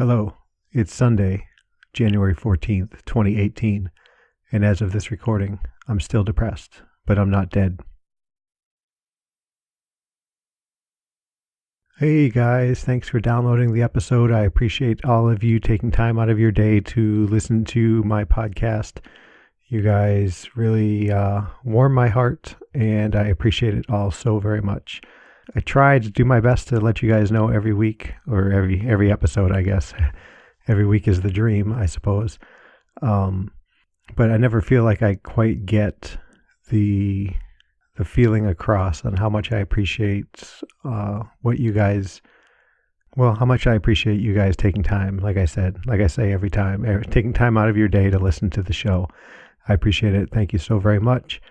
Hello, it's Sunday, January 14th, 2018, and as of this recording, I'm still depressed, but I'm not dead. Hey guys, thanks for downloading the episode. I appreciate all of you taking time out of your day to listen to my podcast. You guys really warm my heart, and I appreciate it all so very much. I try to do my best to let you guys know every week, or every episode, I guess. Every week is the dream, I suppose. But I never feel like I quite get the feeling across on how much I appreciate how much I appreciate you guys taking time, like I say every time, taking time out of your day to listen to the show. I appreciate it. Thank you so very much.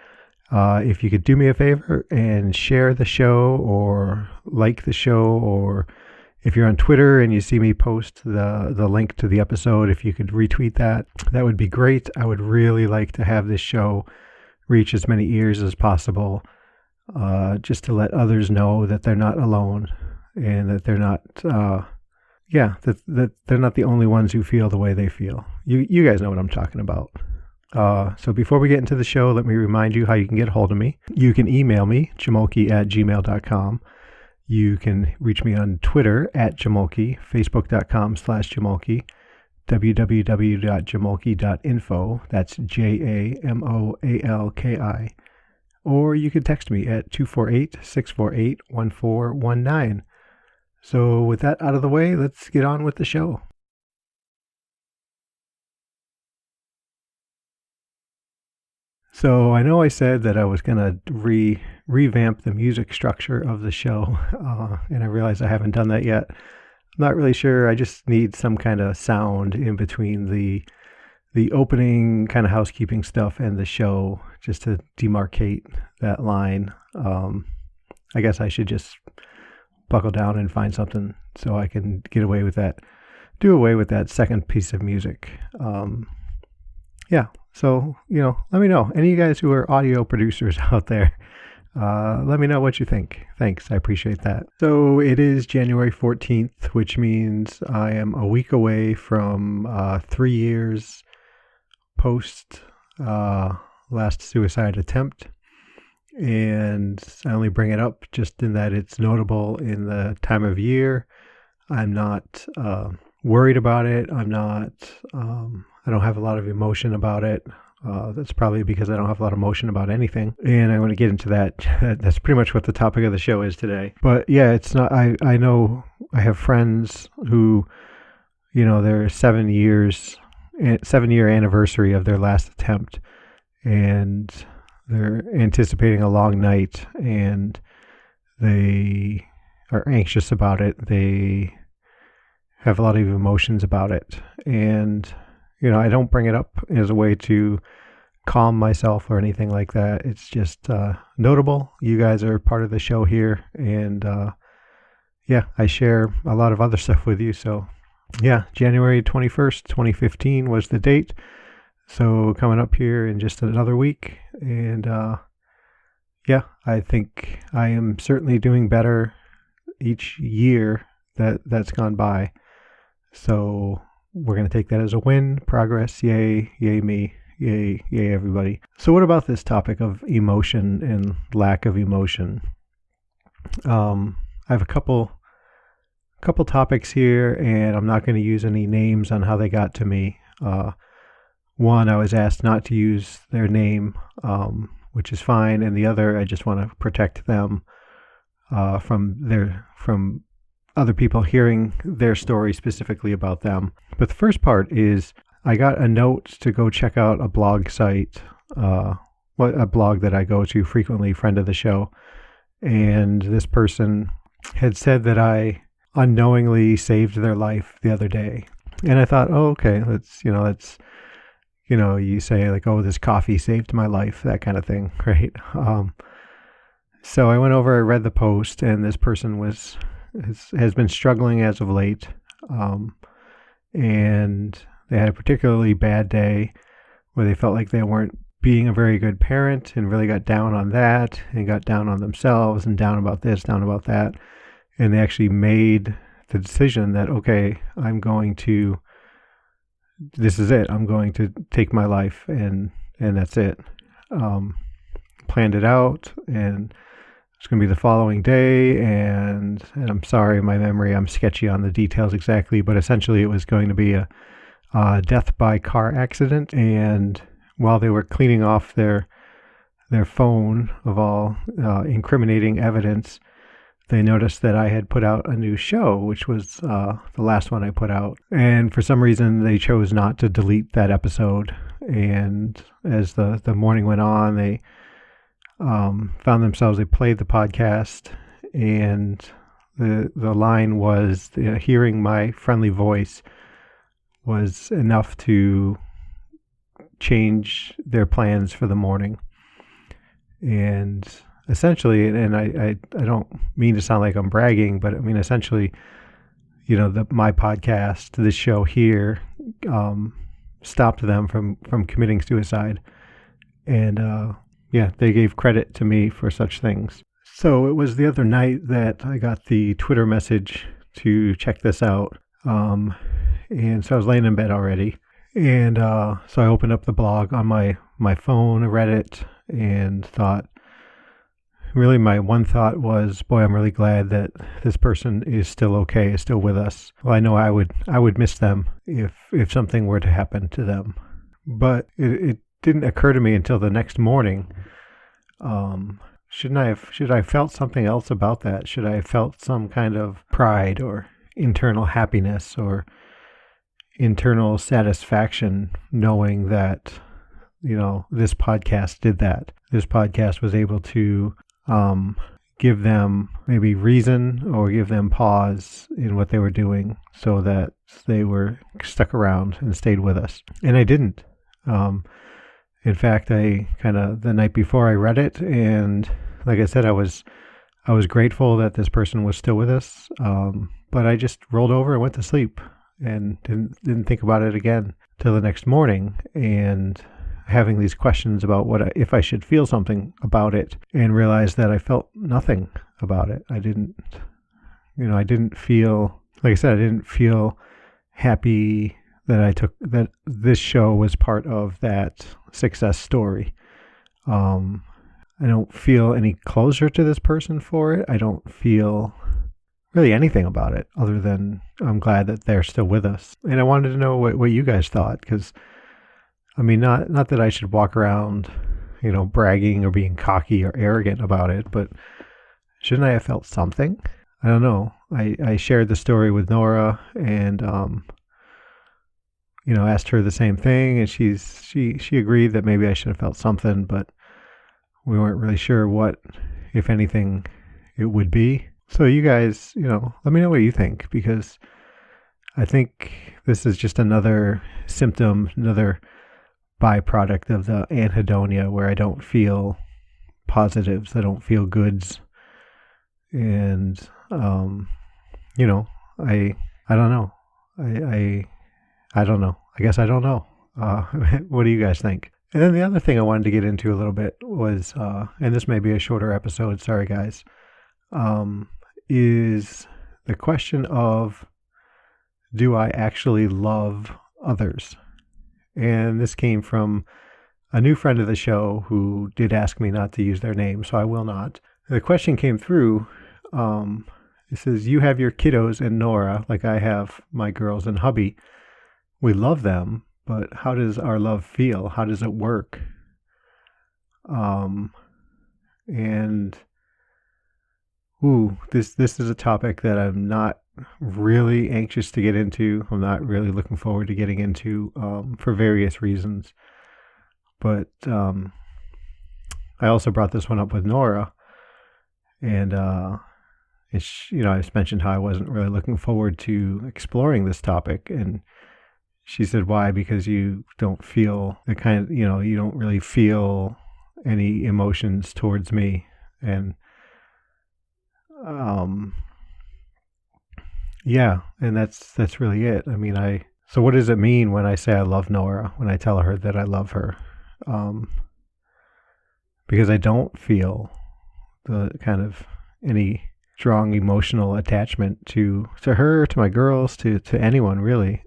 If you could do me a favor and share the show or like the show, or if you're on Twitter and you see me post the link to the episode, if you could retweet that would be great. I would really like to have this show reach as many ears as possible, just to let others know that they're not alone and that they're not, that they're not the only ones who feel the way they feel. You guys know what I'm talking about. So before we get into the show, let me remind you how you can get a hold of me. You can email me, jamoalki@gmail.com. You can reach me on Twitter @jamoalki, facebook.com/jamoalki, www.jamoalki.info. That's JAMOALKI. Or you can text me at 248-648-1419. So with that out of the way, let's get on with the show. So I know I said that I was going to revamp the music structure of the show, and I realize I haven't done that yet. I'm not really sure. I just need some kind of sound in between the opening kind of housekeeping stuff and the show, just to demarcate that line. I guess I should just buckle down and find something so I can do away with that second piece of music. So, let me know. Any of you guys who are audio producers out there, let me know what you think. Thanks. I appreciate that. So it is January 14th, which means I am a week away from 3 years post last suicide attempt. And I only bring it up just in that it's notable in the time of year. I'm not worried about it. I don't have a lot of emotion about it. That's probably because I don't have a lot of emotion about anything. And I want to get into that. That's pretty much what the topic of the show is today. But yeah, it's not, I know I have friends who, their 7-year anniversary of their last attempt, and they're anticipating a long night, and they are anxious about it. They have a lot of emotions about it. And I don't bring it up as a way to calm myself or anything like that. It's just notable. You guys are part of the show here, and I share a lot of other stuff with you. So January 21st, 2015 was the date. So coming up here in just another week, and I think I am certainly doing better each year that's gone by. So we're going to take that as a win, progress, yay me, yay everybody. So what about this topic of emotion and lack of emotion? I have a couple topics here, and I'm not going to use any names on how they got to me. One, I was asked not to use their name, which is fine, and the other, I just want to protect them from other people hearing their story specifically about them. But the first part is I got a note to go check out a blog site, a blog that I go to frequently, friend of the show. And this person had said that I unknowingly saved their life the other day. And I thought, oh, okay, you say like, oh, this coffee saved my life, that kind of thing, right? So I went over, I read the post, and this person has been struggling as of late, and they had a particularly bad day where they felt like they weren't being a very good parent, and really got down on that, and got down on themselves, and down about this, down about that, and they actually made the decision that, okay, this is it. I'm going to take my life, and that's it. Planned it out, and it's going to be the following day, and I'm sorry, my memory, I'm sketchy on the details exactly, but essentially it was going to be a death by car accident. And while they were cleaning off their phone of all incriminating evidence, they noticed that I had put out a new show, which was the last one I put out. And for some reason, they chose not to delete that episode. And as the morning went on, they found themselves, they played the podcast, and the line was, hearing my friendly voice was enough to change their plans for the morning. And essentially, and I don't mean to sound like I'm bragging, but I mean, essentially, my podcast, this show here, stopped them from committing suicide. And they gave credit to me for such things. So it was the other night that I got the Twitter message to check this out. And so I was laying in bed already. And so I opened up the blog on my phone, read it, and thought, really my one thought was, boy, I'm really glad that this person is still okay, is still with us. Well, I know I would miss them if something were to happen to them. But it didn't occur to me until the next morning. Should I have felt something else about that? Should I have felt some kind of pride or internal happiness or internal satisfaction knowing that, this podcast did that? This podcast was able to give them maybe reason or give them pause in what they were doing so that they were stuck around and stayed with us. And I didn't. In fact, I the night before I read it, and like I said, I was grateful that this person was still with us. But I just rolled over and went to sleep and didn't think about it again till the next morning. And having these questions about if I should feel something about it, and realized that I felt nothing about it. I didn't feel, like I said, I didn't feel happy that this show was part of that success story. I don't feel any closer to this person for it. I don't feel really anything about it other than I'm glad that they're still with us. And I wanted to know what you guys thought, because I mean, not that I should walk around, bragging or being cocky or arrogant about it, but shouldn't I have felt something? I don't know. I shared the story with Nora, and asked her the same thing, and she agreed that maybe I should have felt something, but we weren't really sure what, if anything, it would be. So you guys, let me know what you think, because I think this is just another symptom, another byproduct of the anhedonia, where I don't feel positives, I don't feel goods, and I don't know. I don't know. I guess I don't know. What do you guys think? And then the other thing I wanted to get into a little bit was, and this may be a shorter episode, sorry guys, is the question of, do I actually love others? And this came from a new friend of the show who did ask me not to use their name, so I will not. The question came through, it says, you have your kiddos and Nora, like I have my girls and hubby. We love them, but how does our love feel? How does it work? This is a topic that I'm not really anxious to get into. I'm not really looking forward to getting into for various reasons. But I also brought this one up with Nora, and I just mentioned how I wasn't really looking forward to exploring this topic, and she said, why? Because you don't feel the kind of, you don't really feel any emotions towards me. And and that's really it. I mean, so what does it mean when I say I love Nora, when I tell her that I love her? Because I don't feel the kind of any strong emotional attachment to her, to my girls, to anyone really.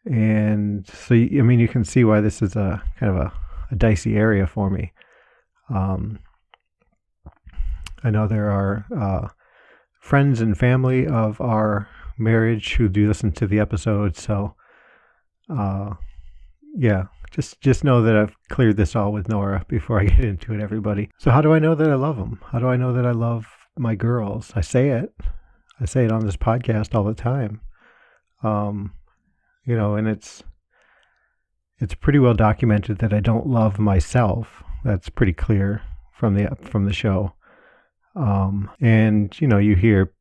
And so, I mean, you can see why this is a kind of a dicey area for me. I know there are friends and family of our marriage who do listen to the episode. So, yeah, just know that I've cleared this all with Nora before I get into it, everybody. So how do I know that I love them? How do I know that I love my girls? I say it on this podcast all the time. And it's pretty well documented that I don't love myself. That's pretty clear from the show. And you hear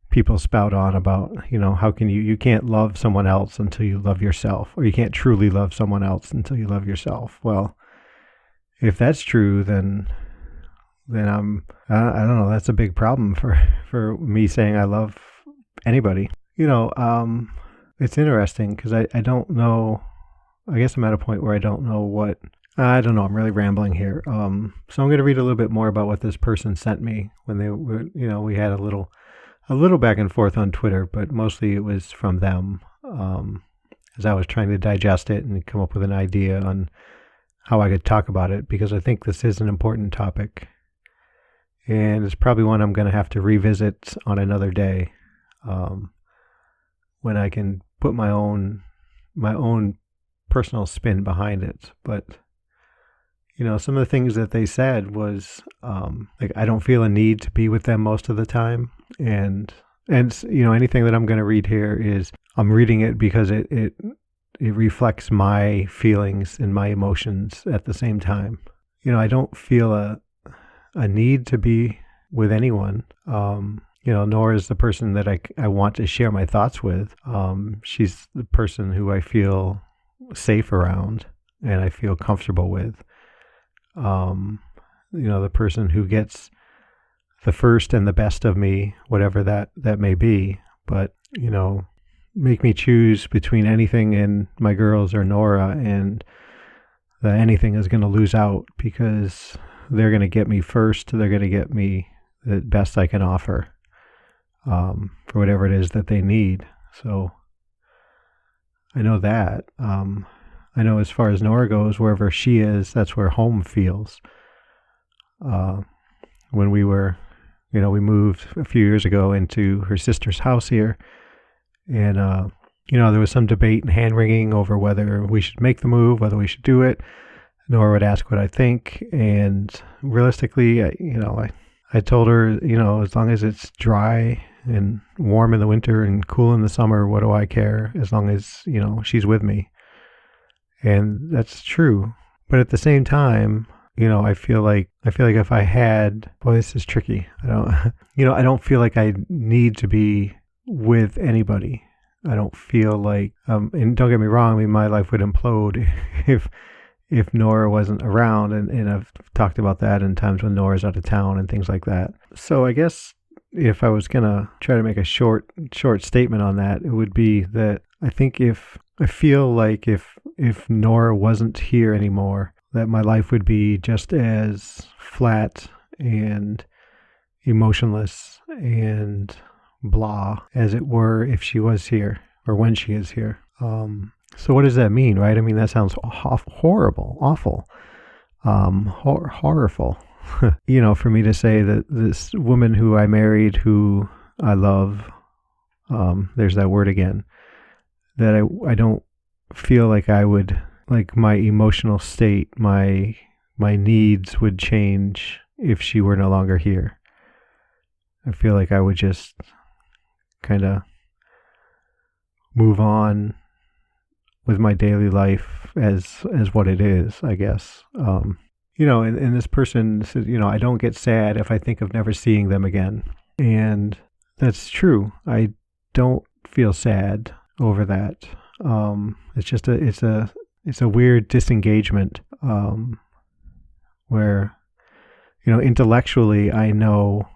people spout on about, how can you can't love someone else until you love yourself, or you can't truly love someone else until you love yourself. Well, if that's true, then I don't know, that's a big problem for me saying I love anybody. It's interesting because I don't know, I guess I'm at a point where I don't know I'm really rambling here. So I'm going to read a little bit more about what this person sent me when they were, we had a little back and forth on Twitter, but mostly it was from them, as I was trying to digest it and come up with an idea on how I could talk about it, because I think this is an important topic, and it's probably one I'm going to have to revisit on another day, when I can put my own personal spin behind it. But some of the things that they said was like, I don't feel a need to be with them most of the time, and anything that I'm going to read here is, I'm reading it because it reflects my feelings and my emotions at the same time. I don't feel a need to be with anyone. Nora is the person that I want to share my thoughts with. She's the person who I feel safe around and I feel comfortable with. The person who gets the first and the best of me, whatever that may be. But, make me choose between anything and my girls or Nora, and that anything is going to lose out, because they're going to get me first. They're going to get me the best I can offer, for whatever it is that they need. So I know that. I know as far as Nora goes, wherever she is, that's where home feels. When we were, we moved a few years ago into her sister's house here, and, there was some debate and hand-wringing over whether we should make the move, whether we should do it. Nora would ask what I think, and realistically, I told her, as long as it's dry and warm in the winter and cool in the summer, what do I care, as long as, she's with me. And that's true. But at the same time, I feel like if I had, boy, this is tricky. I don't feel like I need to be with anybody. I don't feel like, and don't get me wrong, I mean, my life would implode if Nora wasn't around, and I've talked about that in times when Nora's out of town and things like that. So I guess if I was gonna try to make a short statement on that, it would be that I feel like if Nora wasn't here anymore, that my life would be just as flat and emotionless and blah as it were if she was here, or when she is here. So what does that mean, right? I mean, that sounds horrible, awful, horrible. For me to say that this woman who I married, who I love, there's that word again, that I don't feel like I would, like my emotional state, my needs would change if she were no longer here. I feel like I would just kind of move on with my daily life as what it is, I guess. And this person says, I don't get sad if I think of never seeing them again. And that's true. I don't feel sad over that. It's just it's a weird disengagement, where, intellectually I know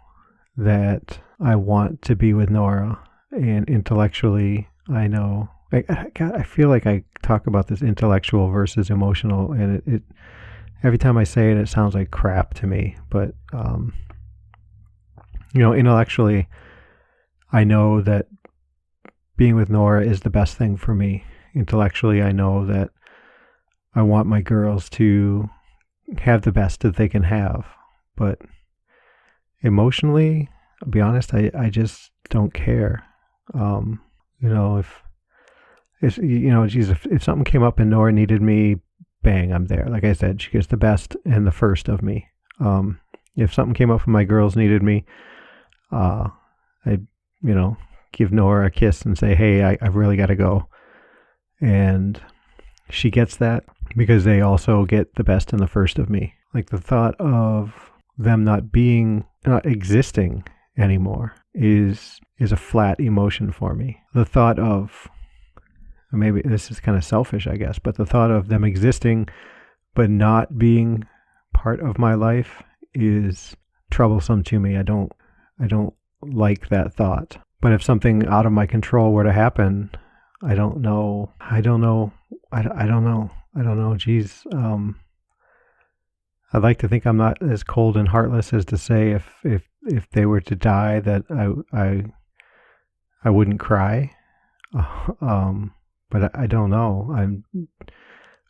that I want to be with Nora, and intellectually I know, I feel like I talk about this intellectual versus emotional, and it every time I say it, it sounds like crap to me. But Intellectually, I know that being with Nora is the best thing for me. Intellectually, I know that I want my girls to have the best that they can have. But emotionally, I'll be honest, I just don't care. If something came up and Nora needed me, bang, I'm there. Like I said, she gets the best and the first of me. If something came up and my girls needed me, I'd, give Nora a kiss and say, hey, I've really got to go. And she gets that because they also get the best and the first of me. Like the thought of them not existing anymore is a flat emotion for me. The thought of, maybe this is kind of selfish, I guess, but the thought of them existing but not being part of my life is troublesome to me. I don't like that thought. But if something out of my control were to happen, I don't know. Geez, I'd like to think I'm not as cold and heartless as to say if they were to die that I wouldn't cry. But I don't know.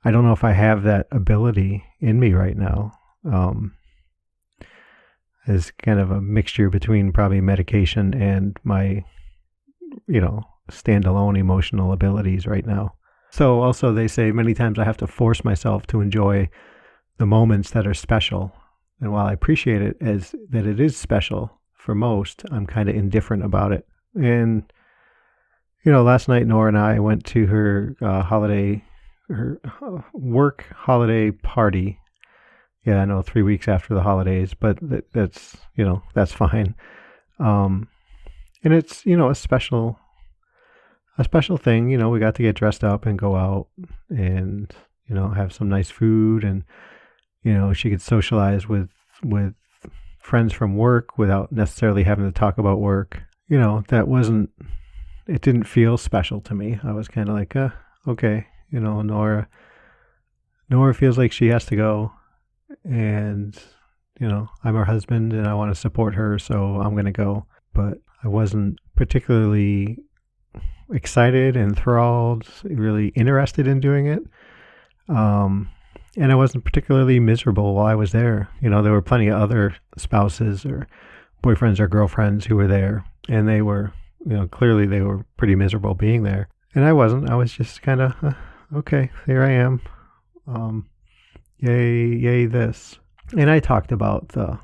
I don't know if I have that ability in me right now. It's kind of a mixture between probably medication and my, standalone emotional abilities right now. So also they say many times I have to force myself to enjoy the moments that are special. And while I appreciate it as that it is special for most, I'm kind of indifferent about it. And, last night Nora and I went to her work holiday party. Yeah, I know 3 weeks after the holidays, but that's fine. And it's, a special thing. We got to get dressed up and go out and, have some nice food, and, she could socialize with friends from work without necessarily having to talk about work. It didn't feel special to me. I was kind of like, okay, Nora feels like she has to go. And, I'm her husband and I want to support her, so I'm going to go. But I wasn't particularly excited, enthralled, really interested in doing it. And I wasn't particularly miserable while I was there. There were plenty of other spouses or boyfriends or girlfriends who were there, and they were, clearly they were pretty miserable being there. And I wasn't. I was just kind of, okay, here I am. Yay this. And I talked about the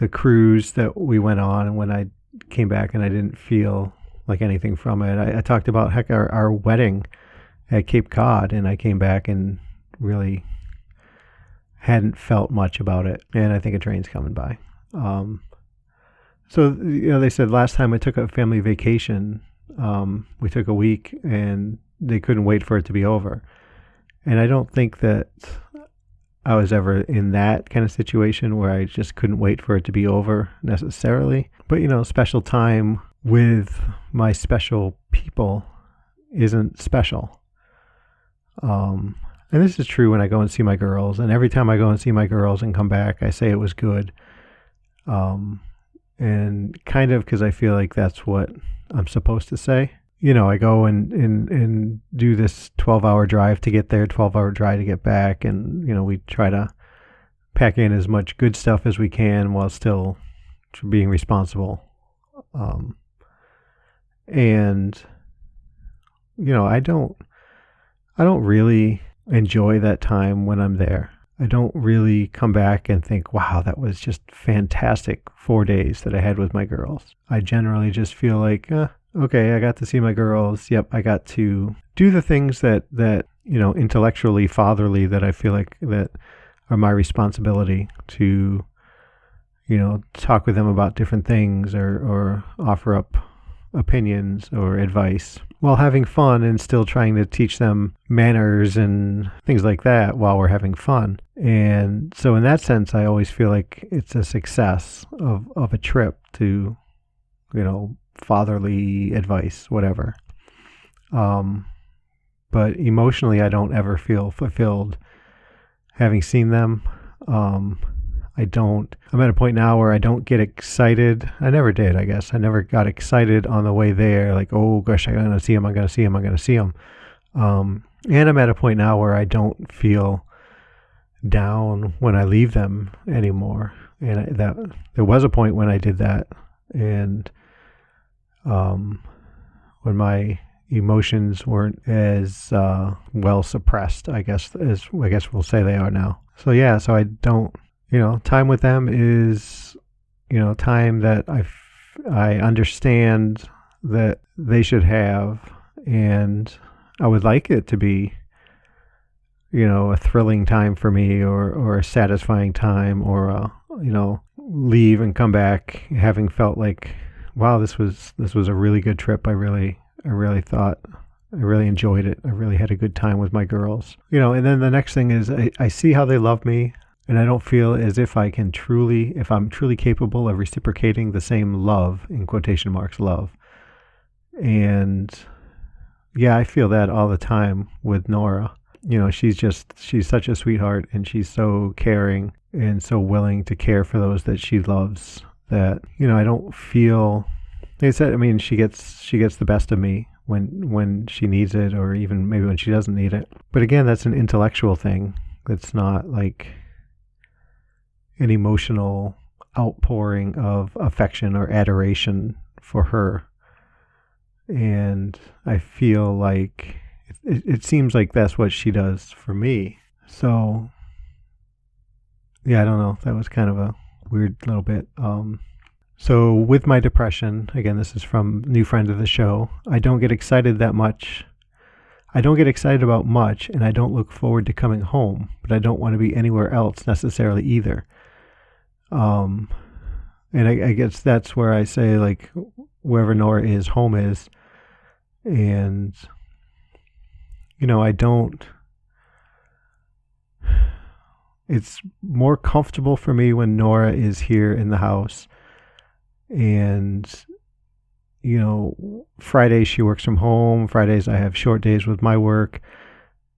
cruise that we went on, and when I came back and I didn't feel like anything from it. I talked about, heck, our wedding at Cape Cod, and I came back and really hadn't felt much about it. And I think a train's coming by. So, they said last time I took a family vacation, we took a week and they couldn't wait for it to be over. And I don't think that I was ever in that kind of situation where I just couldn't wait for it to be over necessarily. But, special time with my special people isn't special. And this is true when I go and see my girls. And every time I go and see my girls and come back, I say it was good. And kind of because I feel like that's what I'm supposed to say. I go and do this 12-hour drive to get there, 12-hour drive to get back. And, we try to pack in as much good stuff as we can while still being responsible. And, I don't really enjoy that time when I'm there. I don't really come back and think, wow, that was just fantastic 4 days that I had with my girls. I generally just feel like, okay, I got to see my girls. Yep, I got to do the things that intellectually fatherly that I feel like that are my responsibility to, talk with them about different things or offer up opinions or advice while having fun and still trying to teach them manners and things like that while we're having fun. And so in that sense, I always feel like it's a success of a trip to, fatherly advice, whatever. But emotionally, I don't ever feel fulfilled having seen them. I'm at a point now where I don't get excited. I never did, I guess. I never got excited on the way there, like, oh gosh, I'm going to see him, I'm going to see him, I'm going to see him. And I'm at a point now where I don't feel down when I leave them anymore. And there was a point when I did that, and when my emotions weren't as well suppressed, I guess we'll say they are now. So yeah, so I don't, time with them is, time that I understand that they should have, and I would like it to be, a thrilling time for me, or a satisfying time, or leave and come back having felt like, wow, this was a really good trip. I really thought I really enjoyed it. I really had a good time with my girls. And then the next thing is I see how they love me, and I don't feel as if I'm truly capable of reciprocating the same love, in quotation marks, love. And yeah, I feel that all the time with Nora. She's such a sweetheart, and she's so caring and so willing to care for those that she loves, that, I don't feel, like I said, I mean, she gets the best of me when she needs it, or even maybe when she doesn't need it. But again, that's an intellectual thing. That's not like an emotional outpouring of affection or adoration for her. And I feel like it seems like that's what she does for me. So yeah, I don't know. That was kind of a weird little bit. So with my depression, again, this is from new friend of the show, I don't get excited that much. I don't get excited about much, and I don't look forward to coming home, but I don't want to be anywhere else necessarily either. And I guess that's where I say, like, wherever Nora is, home is. And, it's more comfortable for me when Nora is here in the house. And, Fridays she works from home. Fridays I have short days with my work.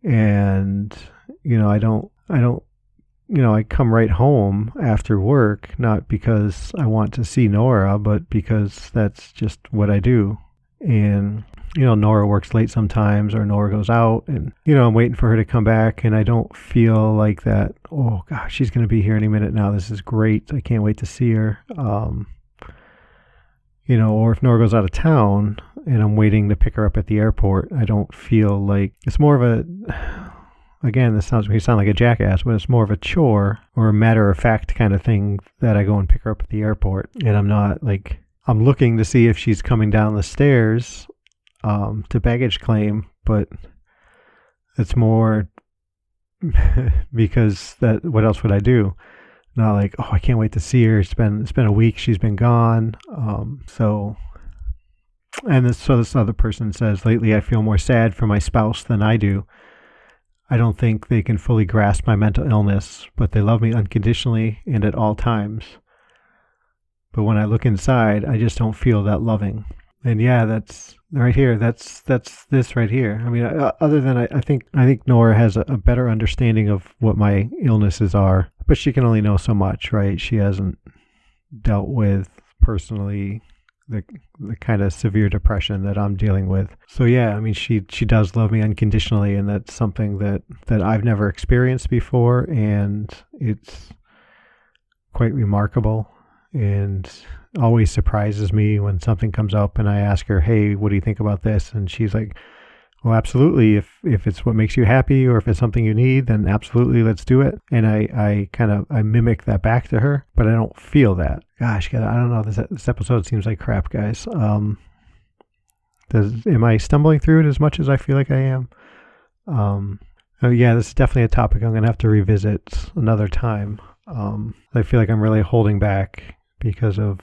And, I come right home after work, not because I want to see Nora, but because that's just what I do. And, Nora works late sometimes, or Nora goes out, and, I'm waiting for her to come back, and I don't feel like that, oh gosh, she's going to be here any minute now. This is great. I can't wait to see her. Or if Nora goes out of town and I'm waiting to pick her up at the airport, I don't feel like, it's more of a, again, this sounds like a jackass, but it's more of a chore or a matter-of-fact kind of thing that I go and pick her up at the airport. And I'm not like, I'm looking to see if she's coming down the stairs to baggage claim, but it's more because what else would I do? Not like, oh, I can't wait to see her. It's been a week. She's been gone. So this other person says, lately I feel more sad for my spouse than I do. I don't think they can fully grasp my mental illness, but they love me unconditionally and at all times. But when I look inside, I just don't feel that loving. And yeah, that's right here. That's this right here. I mean, other than I think Nora has a better understanding of what my illnesses are, but she can only know so much, right? She hasn't dealt with personally the kind of severe depression that I'm dealing with. So yeah, I mean, she does love me unconditionally, and that's something that I've never experienced before, and it's quite remarkable, and always surprises me when something comes up and I ask her, hey, what do you think about this? And she's like, well, absolutely. If it's what makes you happy, or if it's something you need, then absolutely, let's do it. And I mimic that back to her, but I don't feel that. Gosh, I don't know. This episode seems like crap, guys. Am I stumbling through it as much as I feel like I am? Oh yeah, this is definitely a topic I'm going to have to revisit another time. I feel like I'm really holding back because of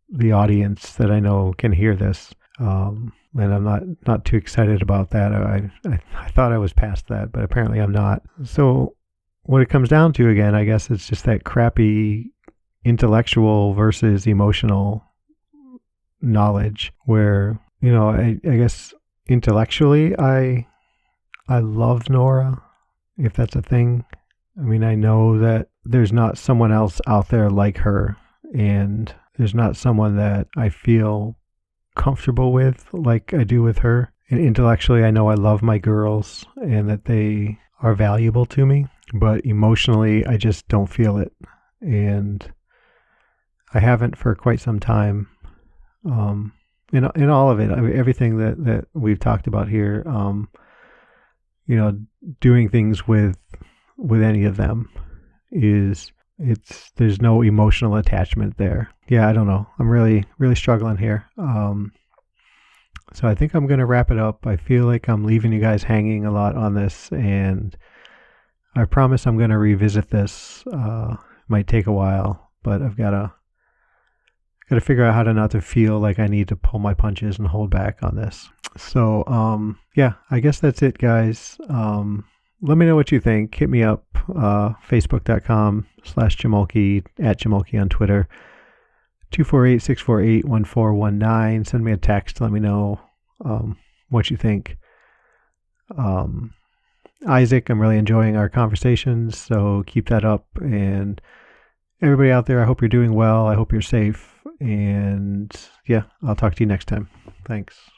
the audience that I know can hear this. And I'm not too excited about that. I thought I was past that, but apparently I'm not. So what it comes down to, again, I guess it's just that crappy intellectual versus emotional knowledge, where, I guess intellectually I love Nora, if that's a thing. I mean, I know that there's not someone else out there like her, and there's not someone that I feel comfortable with like I do with her. And intellectually, I know I love my girls and that they are valuable to me, but emotionally, I just don't feel it. And I haven't for quite some time. In all of it, I mean, everything that we've talked about here, doing things with any of them is there's no emotional attachment there. Yeah, I don't know. I'm really struggling here. So I think I'm going to wrap it up. I feel like I'm leaving you guys hanging a lot on this, and I promise I'm going to revisit this. Might take a while, but I've got to figure out how to not to feel like I need to pull my punches and hold back on this. So yeah, I guess that's it, guys. Let me know what you think. Hit me up, facebook.com/jamoalki, @jamoalki on Twitter, 248-648-1419. Send me a text. Let me know what you think. Isaac, I'm really enjoying our conversations, so keep that up. And everybody out there, I hope you're doing well. I hope you're safe. And yeah, I'll talk to you next time. Thanks.